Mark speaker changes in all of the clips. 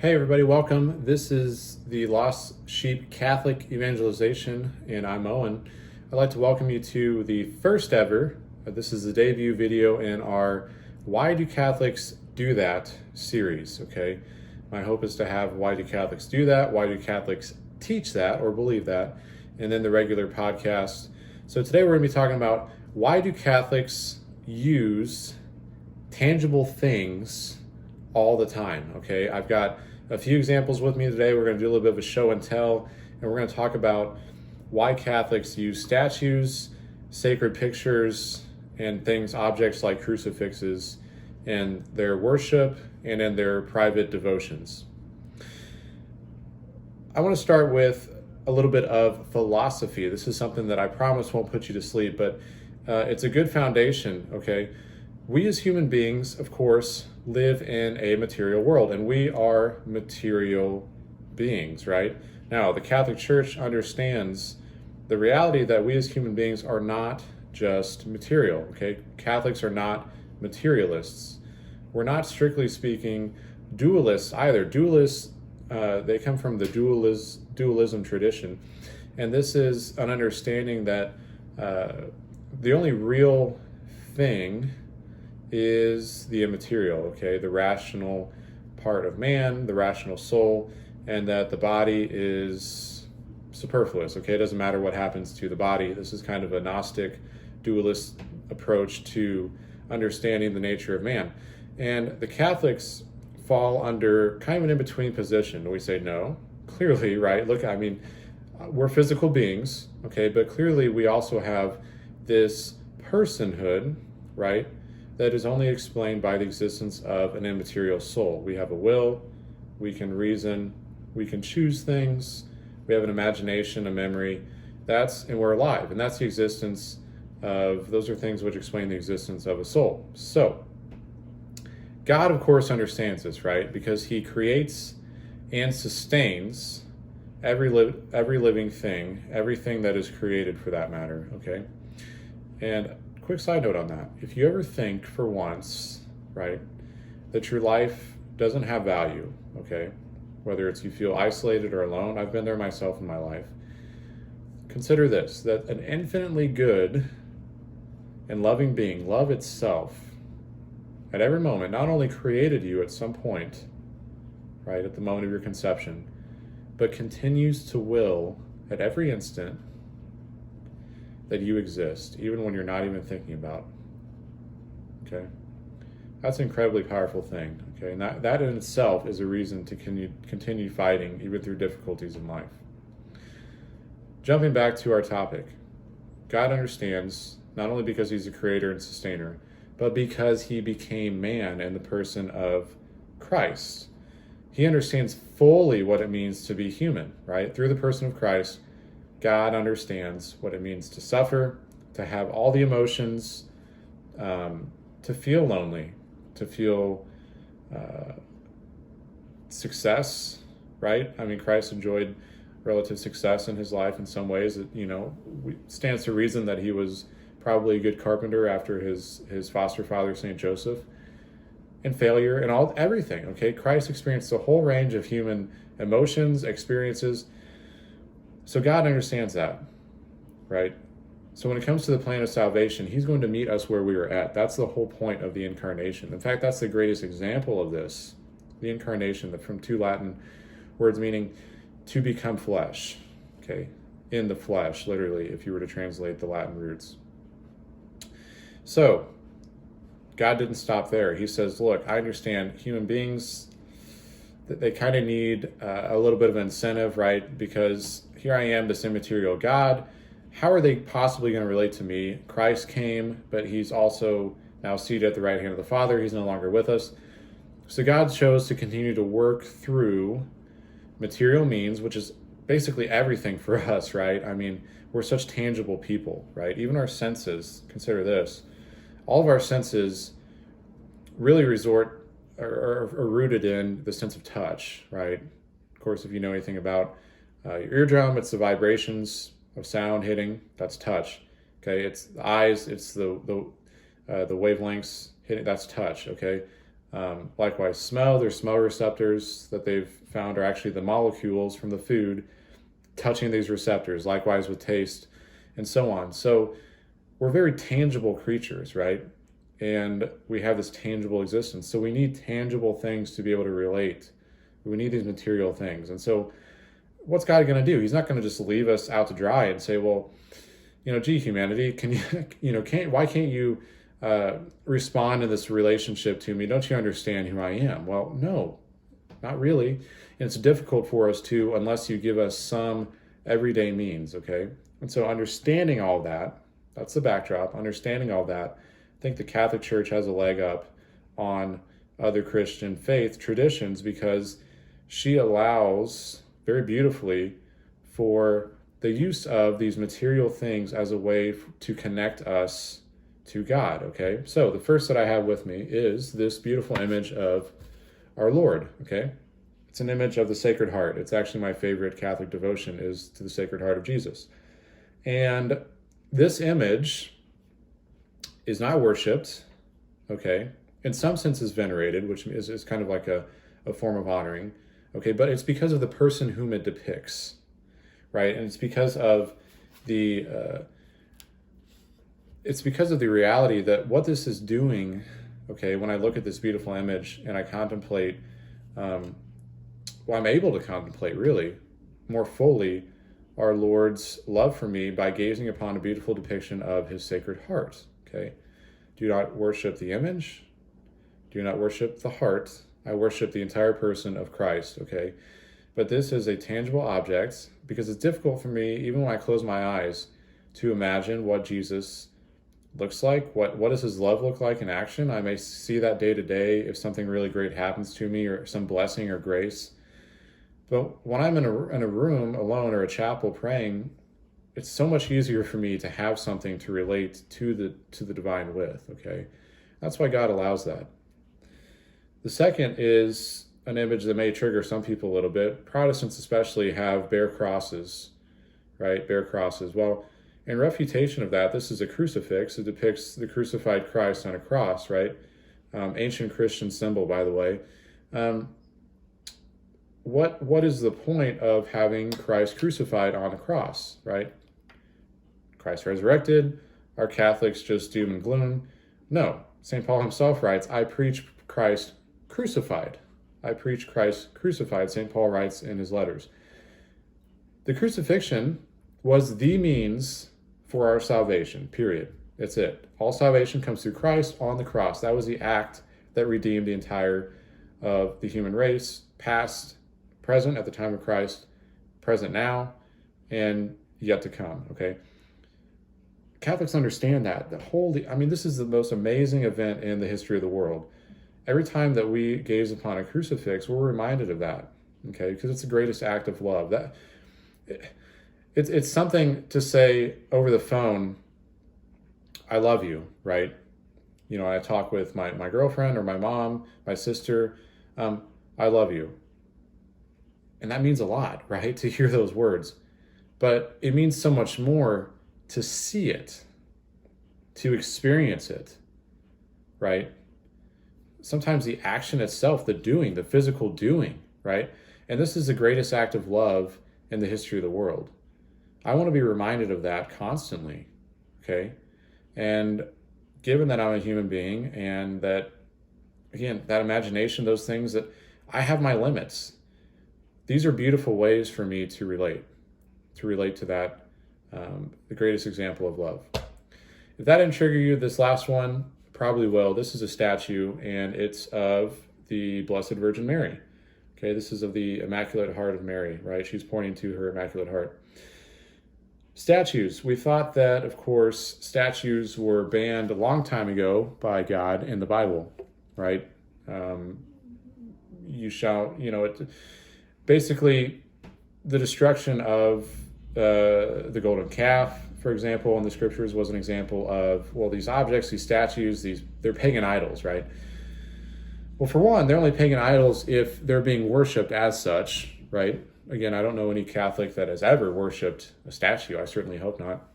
Speaker 1: Hey everybody, welcome. This is the Lost Sheep Catholic Evangelization, and I'm Owen. I'd like to welcome you to the first ever, this is the debut video in our Why Do Catholics Do That series, okay? My hope is to have Why Do Catholics Do That? Why do Catholics teach that or believe that? And then the regular podcast. So today we're going to be talking about why do Catholics use tangible things all the time, okay? I've got a few examples with me today. We're going to do a little bit of a show and tell, and we're going to talk about why Catholics use statues, sacred pictures, and things, objects like crucifixes, in their worship and in their private devotions. I want to start with a little bit of philosophy. This is something that I promise won't put you to sleep, but it's a good foundation, okay? We as human beings, of course, live in a material world, and we are material beings, right? Now, the Catholic Church understands the reality that we as human beings are not just material, okay? Catholics are not materialists. We're not, strictly speaking, dualists either. Dualists, they come from the dualism tradition, and this is an understanding that the only real thing is the immaterial, okay? The rational part of man, the rational soul, and that the body is superfluous, okay? It doesn't matter what happens to the body. This is kind of a Gnostic, dualist approach to understanding the nature of man. And the Catholics fall under kind of an in-between position. We say no, clearly, right? Look, I mean, we're physical beings, okay? But clearly we also have this personhood, right? That is only explained by the existence of an immaterial soul. We have a will, we can reason, we can choose things, we have an imagination, a memory, and we're alive. And that's the existence of, those are things which explain the existence of a soul. So, God, of course, understands this, right? Because he creates and sustains every living thing, everything that is created for that matter, okay? And quick side note on that. If you ever think for once, right, that your life doesn't have value, okay, whether it's you feel isolated or alone, I've been there myself in my life, consider this, that an infinitely good and loving being, love itself, at every moment, not only created you at some point, right, at the moment of your conception, but continues to will at every instant that you exist, even when you're not even thinking about it. Okay? That's an incredibly powerful thing. Okay? And that in itself is a reason to continue fighting even through difficulties in life. Jumping back to our topic, God understands, not only because he's a creator and sustainer, but because he became man in the person of Christ. He understands fully what it means to be human, right? Through the person of Christ, God understands what it means to suffer, to have all the emotions, to feel lonely, to feel success, right? I mean, Christ enjoyed relative success in his life in some ways. It, stands to reason that he was probably a good carpenter after his foster father, St. Joseph, and failure and everything, okay? Christ experienced a whole range of human emotions, experiences. So God understands that, right? So when it comes to the plan of salvation, he's going to meet us where we are at. That's the whole point of the incarnation. In fact, that's the greatest example of this, the incarnation, from two Latin words meaning to become flesh, okay? In the flesh, literally, if you were to translate the Latin roots. So God didn't stop there. He says, look, I understand human beings, that they kind of need a little bit of incentive, right? Because here I am, this immaterial God. How are they possibly going to relate to me? Christ came, but he's also now seated at the right hand of the Father. He's no longer with us. So God chose to continue to work through material means, which is basically everything for us, right? I mean, we're such tangible people, right? Even our senses, consider this, all of our senses really are rooted in the sense of touch, right? Of course, if you know anything about your eardrum, it's the vibrations of sound hitting, that's touch. Okay, it's the eyes, it's the wavelengths hitting, that's touch. Okay, Likewise, smell, their smell receptors that they've found are actually the molecules from the food touching these receptors, likewise with taste, and so on. So we're very tangible creatures, right? And we have this tangible existence. So we need tangible things to be able to relate. We need these material things. And so what's God going to do? He's not going to just leave us out to dry and say, well, gee, humanity, can you, why can't you respond in this relationship to me? Don't you understand who I am? Well, no, not really. And it's difficult for us to, unless you give us some everyday means, okay? And so understanding all that, that's the backdrop, understanding all that, I think the Catholic Church has a leg up on other Christian faith traditions because she allows very beautifully for the use of these material things as a way to connect us to God, okay? So the first that I have with me is this beautiful image of our Lord, okay? It's an image of the Sacred Heart. It's actually my favorite Catholic devotion is to the Sacred Heart of Jesus. And this image is not worshipped, okay? In some sense is venerated, which is kind of like a form of honoring, okay? But it's because of the person whom it depicts, right? And it's because of the reality that what this is doing, okay, when I look at this beautiful image and I contemplate, I'm able to contemplate really more fully our Lord's love for me by gazing upon a beautiful depiction of his Sacred Heart, okay? Do not worship the image. Do not worship the heart. I worship the entire person of Christ, okay? But this is a tangible object because it's difficult for me, even when I close my eyes, to imagine what Jesus looks like. What does his love look like in action? I may see that day to day if something really great happens to me or some blessing or grace. But when I'm in a room alone or a chapel praying, it's so much easier for me to have something to relate to the divine with, okay? That's why God allows that. The second is an image that may trigger some people a little bit. Protestants especially have bare crosses, right? Bare crosses. Well, in refutation of that, this is a crucifix. It depicts the crucified Christ on a cross, right? Ancient Christian symbol, by the way. What is the point of having Christ crucified on a cross, right? Christ resurrected. Are Catholics just doom and gloom? No. St. Paul himself writes, I preach Christ crucified. I preach Christ crucified, St. Paul writes in his letters. The crucifixion was the means for our salvation, period. That's it. All salvation comes through Christ on the cross. That was the act that redeemed the entire of the human race, past, present at the time of Christ, present now, and yet to come, okay? Catholics understand that. This is the most amazing event in the history of the world. Every time that we gaze upon a crucifix, we're reminded of that, okay? Because it's the greatest act of love. It's something to say over the phone, I love you, right? I talk with my girlfriend or my mom, my sister, I love you. And that means a lot, right? To hear those words. But it means so much more to see it, to experience it, right? Sometimes the action itself, the doing, the physical doing, right? And this is the greatest act of love in the history of the world. I want to be reminded of that constantly, okay? And given that I'm a human being and that, again, that imagination, those things that I have my limits, these are beautiful ways for me to relate to that, the greatest example of love. If that didn't trigger you, this last one probably will. This is a statue, and it's of the Blessed Virgin Mary. Okay, this is of the Immaculate Heart of Mary, right? She's pointing to her Immaculate Heart. Statues. We thought that, of course, statues were banned a long time ago by God in the Bible, right? Basically, the destruction of the golden calf, for example, in the scriptures was an example of, these objects, these statues, they're pagan idols, right? Well, for one, they're only pagan idols if they're being worshipped as such, right? Again, I don't know any Catholic that has ever worshipped a statue. I certainly hope not.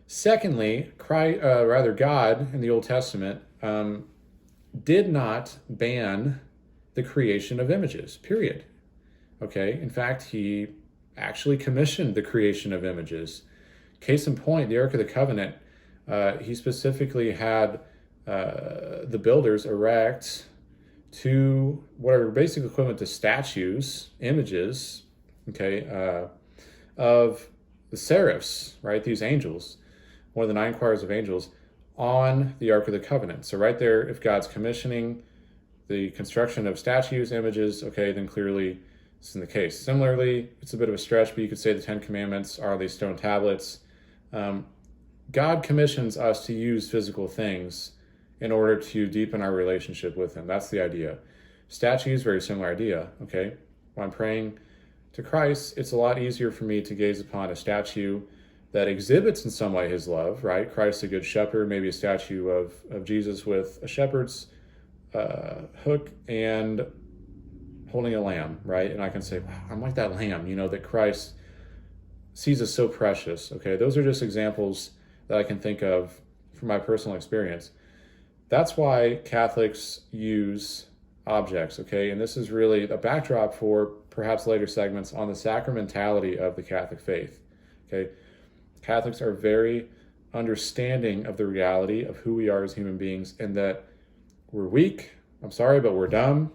Speaker 1: Secondly, God in the Old Testament did not ban the creation of images, period. Okay, in fact, he actually commissioned the creation of images. Case in point, the Ark of the Covenant, he specifically had the builders erect two what are basically equivalent to statues, images, okay, of the seraphs, right? These angels, one of the 9 choirs of angels, on the Ark of the Covenant. So right there, if God's commissioning the construction of statues, images, okay, then clearly this is the case. Similarly, it's a bit of a stretch, but you could say the 10 Commandments are these stone tablets. God commissions us to use physical things in order to deepen our relationship with him. That's the idea. Statues, very similar idea, okay? When I'm praying to Christ, it's a lot easier for me to gaze upon a statue that exhibits in some way his love, right? Christ, a good shepherd, maybe a statue of Jesus with a shepherd's hook and holding a lamb, right? And I can say, wow, I'm like that lamb, that Christ sees as so precious, okay? Those are just examples that I can think of from my personal experience. That's why Catholics use objects, okay? And this is really a backdrop for perhaps later segments on the sacramentality of the Catholic faith, okay? Catholics are very understanding of the reality of who we are as human beings and that we're weak, I'm sorry, but we're dumb,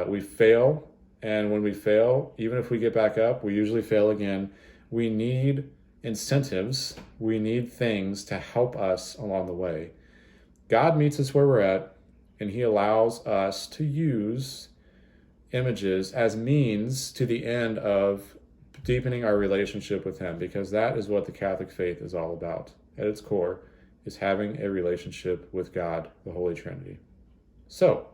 Speaker 1: we fail, and when we fail, even if we get back up, we usually fail again. We need incentives, we need things to help us along the way. God meets us where we're at, and he allows us to use images as means to the end of deepening our relationship with him, because that is what the Catholic faith is all about. At its core is having a relationship with God, the Holy Trinity. So,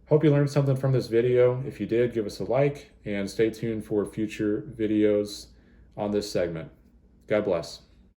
Speaker 1: hope you learned something from this video. If you did, give us a like and stay tuned for future videos on this segment. God bless.